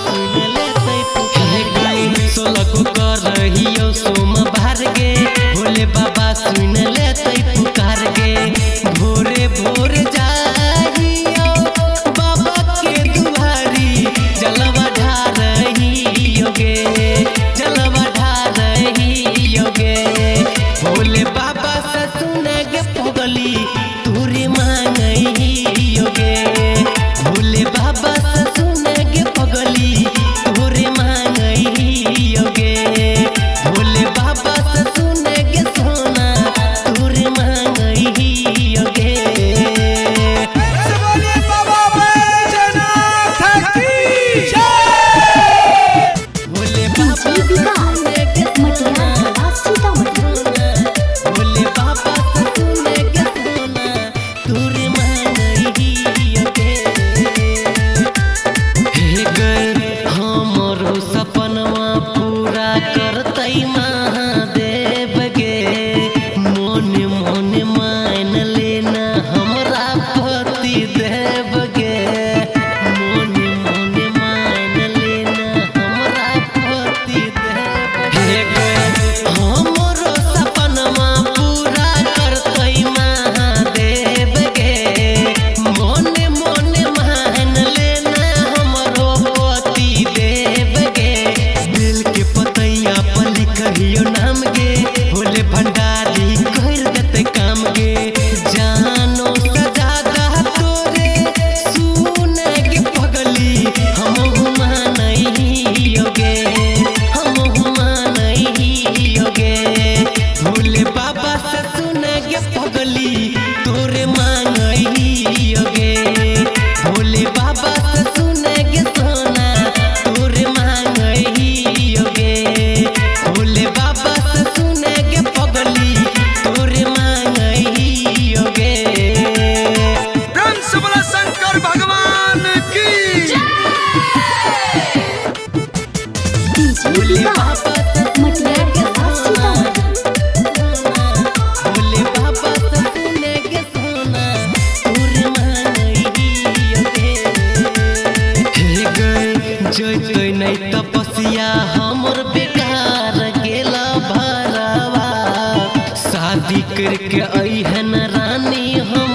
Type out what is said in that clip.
सुन ले तै सोलह को कर रहियो सोम बार गे भोले बाबा सुन ले तै पुकार गे भोरे भोर जाइयो बाबा के दुआरी जलवा ढारहियो गे जलवा ढारहियो गे भोले बाबा से सुन गे पगली तोरे मांगहियो गे भोले बाबा से सुन गे पगली तोरे मांगहियो गे भोले बाबा से सुन गे सोना तोरे मांगहियो गे बोले बाबा बैजनाथ की जय। भोले बाबा से सुन गे सोना भोले बाबा से सुन गे सोना तोरे मांगहियो गे हे गए हमरो सपनवा पूरा करतै महादेव गे मोन मोन मान लेना हमरा पति देव गे मोन मोन मान लेना हमरा पति देव हे गए हमरो सपनवा पूरा करतै महादेव गे मोन मोन मान लेना हमरो पति देव गे दिल के पतैया पर लिखियो नाम गे भोले भंडारी कर देते काम गे जानो सजादा तोरे सुन गे पगली हम मानहियो गे हम मानहियो गे भोले बाबा से सुन गे पगली तोरे मांगहियो गे भोले बाबा से सुन गे सोना तोरे मांगहियो गे भोले बाबा से सुन गे पगली तोरे मांगहियो गे प्रेम से बोला शंकर भगवान की भोले बाबा से भोले बाबा से सुन गे सोना तोरे मांगहियो गे हे गए जइतै नहीं तपस्या हमर बेकार गेला भरावा शादी करके अइहन रानी हम